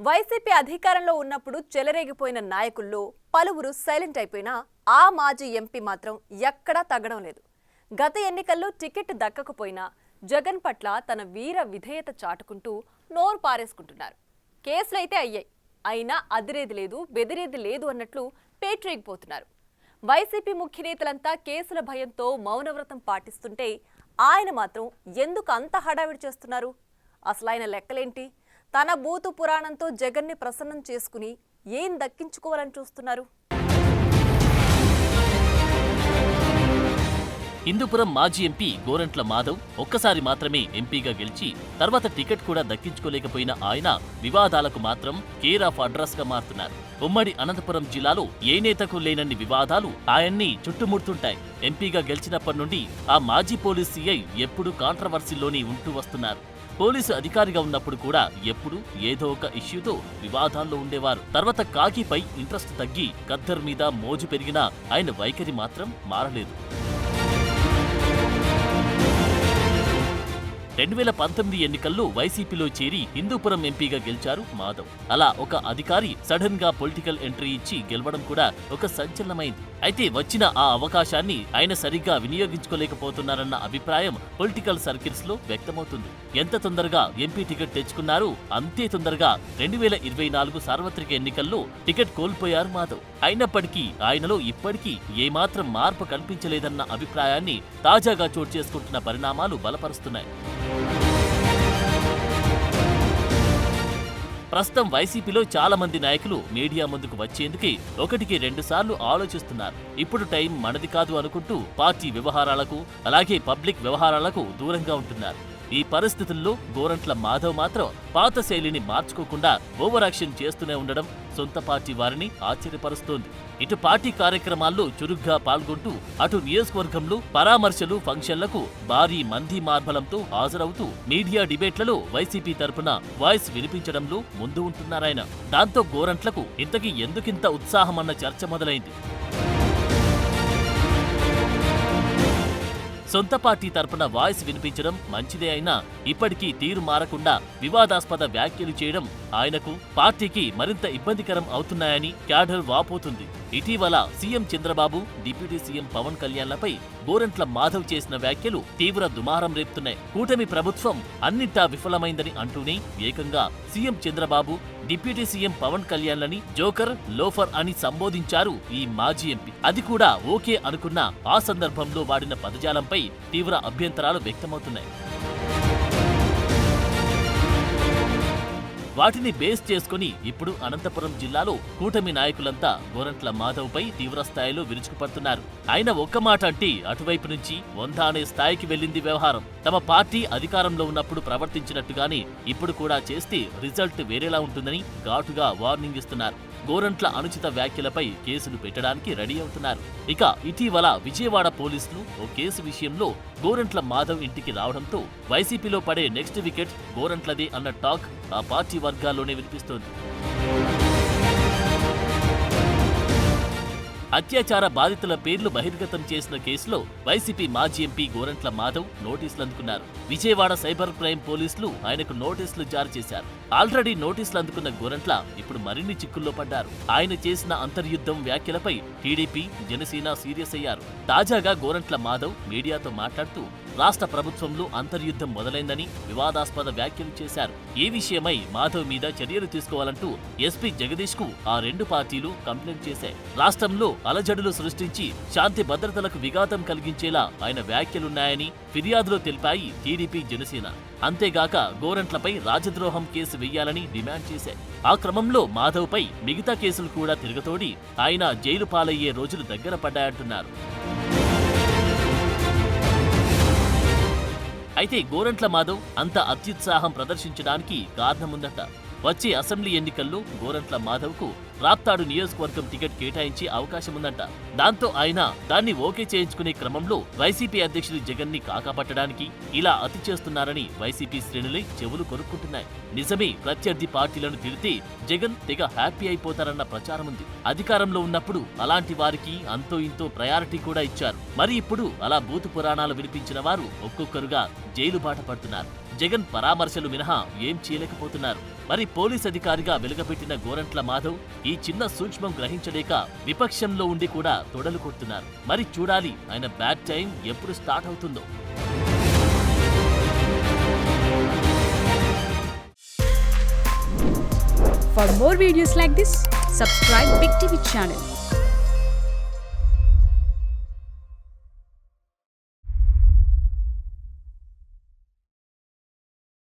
YCP అధికారంలో ఉన్నప్పుడు చెలరేగిపోయిన నాయకుల్లో పలువురు సైలెంట్ అయిపోయినా ఆ మాజీ ఎంపీ మాత్రం ఎక్కడా తగ్గడం లేదు. గత ఎన్నికల్లో టికెట్ దక్కకపోయినా జగన్ పట్ల తన వీర విధేయత చాటుకుంటూ నోరు పారేసుకుంటున్నారు. కేసులైతే అయ్యాయి, అయినా అదిరేది లేదు, బెదిరేది లేదు అన్నట్లు పేట్రేగిపోతున్నారు. వైసీపీ ముఖ్య నేతలంతా కేసుల భయంతో మౌనవ్రతం పాటిస్తుంటే ఆయన మాత్రం ఎందుకు అంత హడావిడి చేస్తున్నారు? అసలు ఆయన లెక్కలేంటి? తన బూతు పురాణంతో జగన్ని ప్రసన్నం చేసుకుని ఏం దక్కించుకోవాలని చూస్తున్నారు? హిందూపురం మాజీ ఎంపీ గోరంట్ల మాధవ్ ఒక్కసారి మాత్రమే ఎంపీగా గెలిచి తర్వాత టికెట్ కూడా దక్కించుకోలేకపోయిన ఆయన వివాదాలకు మాత్రం కేర్ ఆఫ్ అడ్రస్ గా మారుతున్నారు. ఉమ్మడి అనంతపురం జిల్లాలో ఏ నేతకు లేనన్ని వివాదాలు ఆయన్ని చుట్టుముడుతుంటాయి. ఎంపీగా గెలిచినప్పటి నుండి ఆ మాజీ పోలీస్ సీఐ ఎప్పుడూ కాంట్రవర్సీలోనే ఉంటూ వస్తున్నారు. పోలీసు అధికారిగా ఉన్నప్పుడు కూడా ఎప్పుడు ఏదో ఒక ఇష్యూతో వివాదాల్లో ఉండేవారు. తర్వాత కాకిపై ఇంట్రెస్ట్ తగ్గి ఖద్దర్ మీద మోజు పెరిగినా ఆయన వైఖరి మాత్రం మారలేదు. 2019 ఎన్నికల్లో వైసీపీలో చేరి హిందూపురం ఎంపీగా గెలిచారు మాధవ్. అలా ఒక అధికారి సడన్ గా పొలిటికల్ ఎంట్రీ ఇచ్చి గెలవడం కూడా ఒక సంచలనమైంది. అయితే వచ్చిన ఆ అవకాశాన్ని ఆయన సరిగ్గా వినియోగించుకోలేకపోతున్నారన్న అభిప్రాయం పొలిటికల్ సర్కిల్స్ లో వ్యక్తమవుతుంది. ఎంత తొందరగా ఎంపీ టికెట్ తెచ్చుకున్నారో అంతే తొందరగా 2024 సార్వత్రిక ఎన్నికల్లో టికెట్ కోల్పోయారు మాధవ్. అయినప్పటికీ ఆయనలో ఇప్పటికీ ఏమాత్రం మార్పు కనిపించలేదన్న అభిప్రాయాన్ని తాజాగా చోటు చేసుకుంటున్న పరిణామాలు బలపరుస్తున్నాయి. ప్రస్తుతం వైసీపీలో చాలా మంది నాయకులు మీడియా ముందుకు వచ్చేందుకే 1-2 సార్లు ఆలోచిస్తున్నారు. ఇప్పుడు టైం మనది కాదు అనుకుంటూ పార్టీ వ్యవహారాలకు అలాగే పబ్లిక్ వ్యవహారాలకు దూరంగా ఉంటున్నారు. ఈ పరిస్థితుల్లో గోరంట్ల మాధవ్ మాత్రం పాత శైలిని మార్చుకోకుండా ఓవర్ యాక్షన్ చేస్తూనే ఉండడం సొంత పార్టీ వారిని ఆశ్చర్యపరుస్తోంది. ఇటు పార్టీ కార్యక్రమాల్లో చురుగ్గా పాల్గొంటూ అటు నియోజకవర్గంలో పరామర్శలు, ఫంక్షన్లకు భారీ మంది మార్బలంతో హాజరవుతూ మీడియా డిబేట్లలో వైసీపీ తరపున వాయిస్ వినిపించడంలో ముందు ఉంటున్నారాయన. దాంతో గోరంట్లకు ఇంతకీ ఎందుకింత ఉత్సాహమన్న చర్చ మొదలైంది. సొంత పార్టీ తరపున వాయిస్ వినిపించడం మంచిదే అయినా ఇప్పటికీ తీరు మారకుండా వివాదాస్పద వ్యాఖ్యలు చేయడం ఆయనకు, పార్టీకి మరింత ఇబ్బందికరం అవుతున్నాయని క్యాడర్ వాపోతుంది. ఇటీవల CM Chandrababu, deputy CM Pawan కళ్యాణ్లపై గోరంట్ల మాధవ్ చేసిన వ్యాఖ్యలు తీవ్ర దుమారం రేపుతున్నాయి. కూటమి ప్రభుత్వం అన్నింటా విఫలమైందని అంటూనే ఏకంగా CM Chandrababu, deputy CM Pawan కళ్యాణ్లని జోకర్, లోఫర్ అని సంబోధించారు ఈ మాజీ ఎంపీ. అది కూడా ఓకే అనుకున్న ఆ సందర్భంలో వాడిన పదజాలంపై తీవ్ర అభ్యంతరాలు వ్యక్తమవుతున్నాయి. వాటిని బేస్ చేసుకుని ఇప్పుడు అనంతపురం జిల్లాలో కూటమి నాయకులంతా గోరంట్ల మాధవ్ పై తీవ్రస్థాయిలో విరుచుకుపడుతున్నారు. ఆయన ఒక్క మాట అంటే అటువైపు నుంచి 100 అనే స్థాయికి వెళ్లింది వ్యవహారం. తమ పార్టీ అధికారంలో ఉన్నప్పుడు ప్రవర్తించినట్టుగానే ఇప్పుడు కూడా చేస్తే రిజల్ట్ వేరేలా ఉంటుందని ఘాటుగా వార్నింగ్ ఇస్తున్నారు. గోరంట్ల అనుచిత వ్యాఖ్యలపై కేసులు పెట్టడానికి రెడీ అవుతున్నారు. ఇక ఇటీవల విజయవాడ పోలీసులు ఓ కేసు విషయంలో గోరంట్ల మాధవ్ ఇంటికి రావడంతో వైసీపీలో పడే నెక్స్ట్ వికెట్ గోరంట్లదే అన్న టాక్ ఆ పార్టీ వర్గాల్లోనే వినిపిస్తోంది. అత్యాచార బాధితుల పేర్లు బహిర్గతం చేసిన కేసులో వైసీపీ మాజీ ఎంపీ గోరంట్ల మాధవ్ నోటీసులు అందుకున్నారు. విజయవాడ సైబర్ క్రైమ్ పోలీసులు ఆయనకు నోటీసులు జారీ చేశారు. ఆల్రెడీ నోటీసులు అందుకున్న గోరంట్ల ఇప్పుడు మరిన్ని చిక్కుల్లో పడ్డారు. ఆయన చేసిన అంతర్యుద్ధం వ్యాఖ్యలపై టీడీపీ, జనసేన సీరియస్ అయ్యారు. తాజాగా గోరంట్ల మాధవ్ మీడియాతో మాట్లాడుతూ రాష్ట్ర ప్రభుత్వంలో అంతర్యుద్ధం మొదలైందని వివాదాస్పద వ్యాఖ్యలు చేశారు. ఈ విషయమై మాధవ్ మీద చర్యలు తీసుకోవాలంటూ ఎస్పీ జగదీష్ కు ఆ 2 పార్టీలు కంప్లైంట్ చేశాయి. రాష్ట్రంలో అలజడులు సృష్టించి శాంతి భద్రతలకు విఘాతం కలిగించేలా ఆయన వ్యాఖ్యలున్నాయని ఫిర్యాదులో తెలిపాయి టీడీపీ, జనసేన. అంతేగాక గోరంట్లపై రాజద్రోహం కేసు వెయ్యాలని డిమాండ్ చేశాయి. ఆ క్రమంలో మాధవ్ పై మిగతా కేసులు కూడా తిరగతోడి ఆయన జైలు పాలయ్యే రోజులు దగ్గర పడ్డాయంటున్నారు. అయితే గోరంట్ల మాధవ్ అంత అత్యుత్సాహం ప్రదర్శించడానికి కారణముందట. వచ్చే అసెంబ్లీ ఎన్నికల్లో గోరంట్ల మాధవ్కు రాప్తాడు నియోజకవర్గం టికెట్ కేటాయించే అవకాశముందంట. దాంతో ఆయన దాన్ని ఓకే చేయించుకునే క్రమంలో వైసీపీ అధ్యక్షుడు జగన్ ని కాకాపట్టడానికి ఇలా అతి చేస్తున్నారని వైసీపీ శ్రేణులే చెవులు కొరుక్కుంటున్నాయి. నిజమే, ప్రత్యర్థి పార్టీలను తిడితే జగన్ తెగ హ్యాపీ అయిపోతారన్న ప్రచారముంది. అధికారంలో ఉన్నప్పుడు అలాంటి వారికి అంతో ఇంతో ప్రయారిటీ కూడా ఇచ్చారు. మరి ఇప్పుడు అలా బూతు పురాణాలు వినిపించిన వారు ఒక్కొక్కరుగా జైలు బాట పడుతున్నారు. జగన్ పరామర్శలు మినహా ఏం చేయలేకపోతున్నారు. మరి పోలీస్ అధికారిగా వెలుగబెట్టిన గోరంట్ల మాధవ్ ఈ చిన్న సూక్ష్మం గ్రహించలేక విపక్షంలో ఉండి కూడా తొడలు కొడుతున్నారు. మరి చూడాలి ఆయన బ్యాడ్ టైం ఎప్పుడు స్టార్ట్ అవుతుందో. For more videos like this, subscribe Big TV channel.